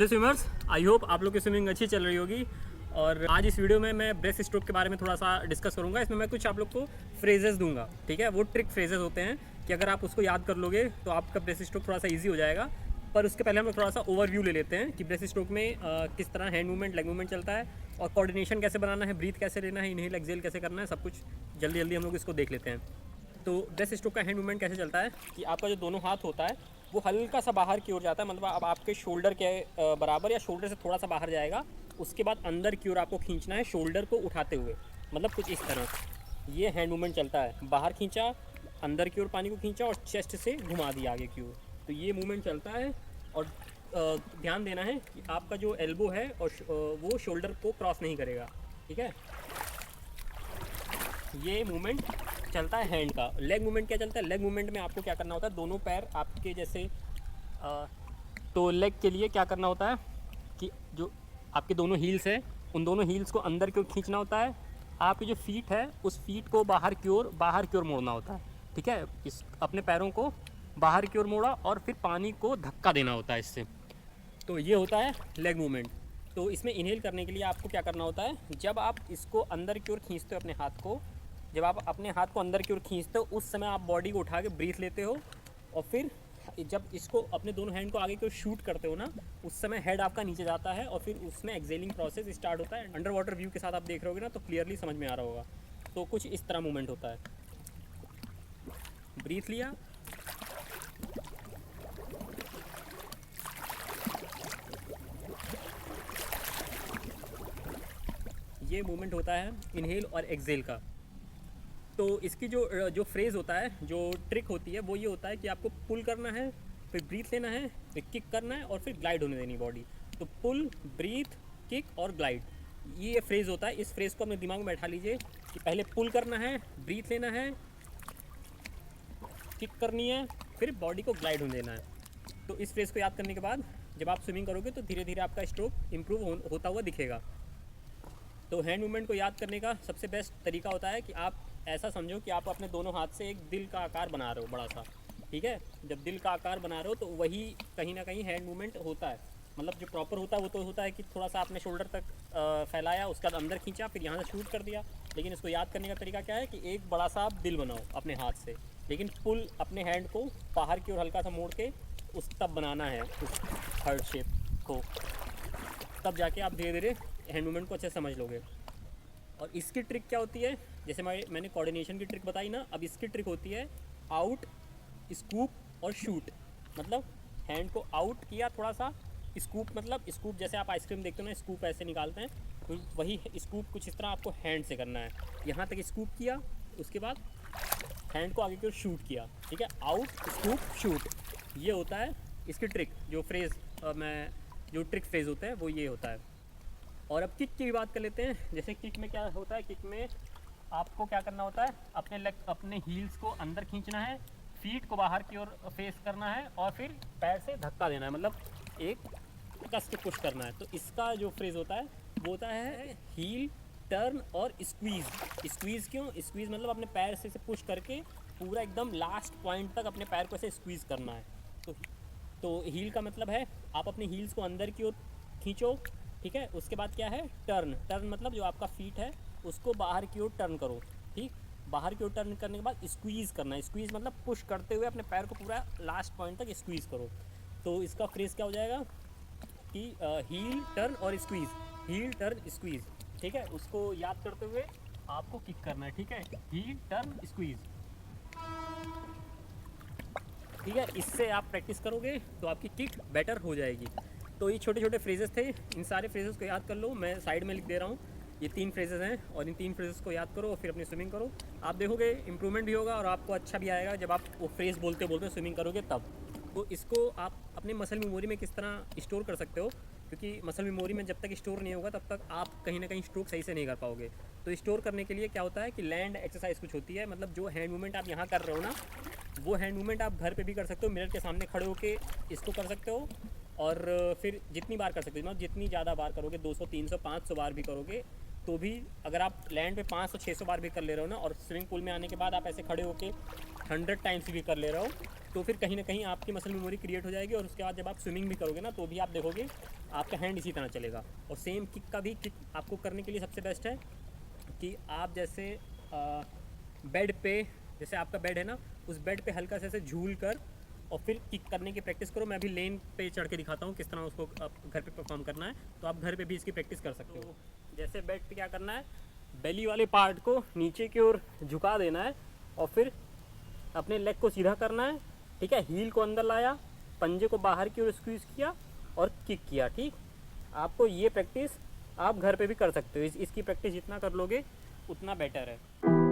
Hello swimmers, I hope आप लोग की स्विमिंग अच्छी चल रही होगी। और आज इस वीडियो में मैं ब्रेस्ट स्ट्रोक के बारे में थोड़ा सा डिस्कस करूंगा। इसमें मैं कुछ आप लोग को फ्रेजेस दूंगा, ठीक है। वो ट्रिक फ्रेजेस होते हैं कि अगर आप उसको याद कर लोगे तो आपका ब्रेस्ट स्ट्रोक थोड़ा सा ईजी हो जाएगा। पर उसके पहले हम लोग थोड़ा सा ओवरव्यू ले लेते हैं कि ब्रेस्ट स्ट्रोक में किस तरह हैंड मूवमेंट, लेग मूवमेंट चलता है और कोऑर्डिनेशन कैसे बनाना है, ब्रीथ कैसे लेना है, इनहेल एक्सेल कैसे करना है, सब कुछ जल्दी जल्दी हम लोग इसको देख लेते हैं। तो ब्रेस्ट स्ट्रोक का हैंड मूवमेंट कैसे चलता है कि आपका जो दोनों हाथ होता है वो हल्का सा बाहर की ओर जाता है, मतलब अब आपके शोल्डर के बराबर या शोल्डर से थोड़ा सा बाहर जाएगा। उसके बाद अंदर की ओर आपको खींचना है शोल्डर को उठाते हुए, मतलब कुछ इस तरह ये हैंड मूवमेंट चलता है। बाहर खींचा, अंदर की ओर पानी को खींचा और चेस्ट से घुमा दिया आगे की ओर, तो ये मूवमेंट चलता है। और ध्यान देना है कि आपका जो एल्बो है और वो शोल्डर को क्रॉस नहीं करेगा, ठीक है। ये मूवमेंट चलता है हैंड का। लेग मूवमेंट क्या चलता है? लेग मूवमेंट में आपको क्या करना होता है, दोनों पैर आपके जैसे तो लेग के लिए क्या करना होता है कि जो आपके दोनों हील्स हैं उन दोनों हील्स को अंदर की ओर खींचना होता है। आपकी जो फीट है उस फीट को बाहर की ओर मोड़ना होता है, ठीक है। इस अपने पैरों को बाहर की ओर मोड़ा और फिर पानी को धक्का देना होता है इससे। तो ये होता है लेग मूवमेंट। तो इसमें इनहेल करने के लिए आपको क्या करना होता है, जब आप इसको अंदर की ओर खींचते हो अपने हाथ को, जब आप अपने हाथ को अंदर की ओर खींचते हो उस समय आप बॉडी को उठा के ब्रीथ लेते हो। और फिर जब इसको अपने दोनों हैंड को आगे की ओर शूट करते हो ना, उस समय हेड आपका नीचे जाता है और फिर उसमें एक्सेलिंग प्रोसेस स्टार्ट होता है। अंडर वाटर व्यू के साथ आप देख रहे होगे ना, तो क्लियरली समझ में आ रहा होगा। तो कुछ इस तरह मूवमेंट होता है। ब्रीथ लिया, ये मूवमेंट होता है इनहेल और एक्सेल का। तो इसकी जो फ्रेज़ होता है, जो ट्रिक होती है, वो ये होता है कि आपको पुल करना है, फिर ब्रीथ लेना है, फिर किक करना है और फिर ग्लाइड होने देनी बॉडी। तो पुल, ब्रीथ, किक और ग्लाइड, ये फ्रेज़ होता है। इस फ्रेज़ को अपने दिमाग में बैठा लीजिए कि पहले पुल करना है, ब्रीथ लेना है, किक करनी है, फिर बॉडी को ग्लाइड होने देना है। तो इस फ्रेज़ को याद करने के बाद जब आप स्विमिंग करोगे तो धीरे धीरे आपका स्ट्रोक इम्प्रूव होता हुआ दिखेगा। तो हैंड मूवमेंट को याद करने का सबसे बेस्ट तरीका होता है कि आप ऐसा समझो कि आप अपने दोनों हाथ से एक दिल का आकार बना रहे हो, बड़ा सा, ठीक है। जब दिल का आकार बना रहे हो तो वही कहीं ना कहीं हैंड मूवमेंट होता है। मतलब जो प्रॉपर होता है वो तो होता है कि थोड़ा सा आपने शोल्डर तक फैलाया, उसके बाद अंदर खींचा, फिर यहाँ से शूट कर दिया। लेकिन इसको याद करने का तरीका क्या है कि एक बड़ा सा आप दिल बनाओ अपने हाथ से, लेकिन पुल अपने हैंड को बाहर की ओर हल्का सा मोड़ के उस तब बनाना है उस हार्ट शेप को, तब जाके आप धीरे धीरे हैंड मूवमेंट को अच्छे समझ लोगे। और इसकी ट्रिक क्या होती है, जैसे मैंने कोऑर्डिनेशन की ट्रिक बताई ना, अब इसकी ट्रिक होती है आउट, स्कूप और शूट। मतलब हैंड को आउट किया थोड़ा सा, स्कूप मतलब स्कूप जैसे आप आइसक्रीम देखते हो ना, स्कूप ऐसे निकालते हैं, तो वही स्कूप कुछ इस तरह आपको हैंड से करना है। यहाँ तक स्कूप किया, उसके बाद हैंड को आगे की ओर शूट किया, ठीक है। आउट, स्कूप, शूट, ये होता है इसकी ट्रिक। जो फ्रेज़ जो ट्रिक फ्रेज़ होता है वो ये होता है। और अब किक की भी बात कर लेते हैं। जैसे किक में क्या होता है, किक में आपको क्या करना होता है, अपने हील्स को अंदर खींचना है, फीट को बाहर की ओर फेस करना है और फिर पैर से धक्का देना है, मतलब एक कस के पुश करना है। तो इसका जो फ्रेज होता है वो होता है हील, टर्न और स्क्वीज़। स्क्वीज़ क्यों? स्क्वीज़ मतलब अपने पैर से पुश करके पूरा एकदम लास्ट पॉइंट तक अपने पैर को ऐसे स्क्वीज़ करना है। तो हील का मतलब है आप अपने हील्स को अंदर की ओर खींचो, ठीक है। उसके बाद क्या है, टर्न। टर्न मतलब जो आपका फीट है उसको बाहर की ओर टर्न करो, ठीक। बाहर की ओर टर्न करने के बाद स्क्वीज़ करना है। स्क्वीज़ मतलब पुश करते हुए अपने पैर को पूरा लास्ट पॉइंट तक स्क्वीज़ करो। तो इसका फ्रेज़ क्या हो जाएगा कि हील, टर्न और स्क्वीज़, हील, टर्न, स्क्वीज़, ठीक है। उसको याद करते हुए आपको किक करना है, ठीक है। हील, टर्न, स्क्वीज़, ठीक है। इससे आप प्रैक्टिस करोगे तो आपकी किक बेटर हो जाएगी। तो ये छोटे छोटे फ्रेजेस थे, इन सारे फ्रेजेस को याद कर लो। मैं साइड में लिख दे रहा हूँ, ये 3 फ्रेजेस हैं और इन 3 फ्रेजेस को याद करो और फिर अपनी स्विमिंग करो। आप देखोगे इम्प्रूवमेंट भी होगा और आपको अच्छा भी आएगा जब आप वो फ्रेज बोलते बोलते स्विमिंग करोगे तब। तो इसको आप अपने मसल मेमोरी में किस तरह स्टोर कर सकते हो, क्योंकि मसल मेमोरी में जब तक स्टोर नहीं होगा तब तक आप कहीं ना कहीं स्ट्रोक सही से नहीं कर पाओगे। तो स्टोर करने के लिए क्या होता है कि लैंड एक्सरसाइज कुछ होती है, मतलब जो हैंड मूवमेंट आप यहाँ कर रहे हो ना, वो हैंड मूवमेंट आप घर पे भी कर सकते हो। मिरर के सामने खड़े होके इसको कर सकते हो और फिर जितनी बार कर सकते हो, मतलब जितनी ज़्यादा बार करोगे, 200, 300, 500 बार भी करोगे तो भी अगर आप लैंड पे 500-600 बार भी कर ले रहे हो ना, और स्विमिंग पूल में आने के बाद आप ऐसे खड़े होके 100 टाइम्स भी कर ले रहे हो, तो फिर कहीं ना कहीं आपकी मसल मेमोरी क्रिएट हो जाएगी। और उसके बाद जब आप स्विमिंग भी करोगे ना, तो भी आप देखोगे आपका हैंड इसी तरह चलेगा। और सेम किक का भी, किक आपको करने के लिए सबसे बेस्ट है कि आप जैसे बेड पे, जैसे आपका बेड है ना, उस बेड पे हल्का से ऐसे झूल कर और फिर किक करने की प्रैक्टिस करो। मैं अभी लेन पे चढ़ के दिखाता हूँ किस तरह उसको आप घर पे परफॉर्म करना है, तो आप घर पे भी इसकी प्रैक्टिस कर सकते हो। जैसे बेड पे क्या करना है, बेली वाले पार्ट को नीचे की ओर झुका देना है और फिर अपने लेग को सीधा करना है, ठीक है। हील को अंदर लाया, पंजे को बाहर की ओर स्क्वीज़ किया और किक किया, ठीक। आपको ये प्रैक्टिस आप घर पे भी कर सकते हो। इसकी प्रैक्टिस जितना कर लोगे उतना बेटर है।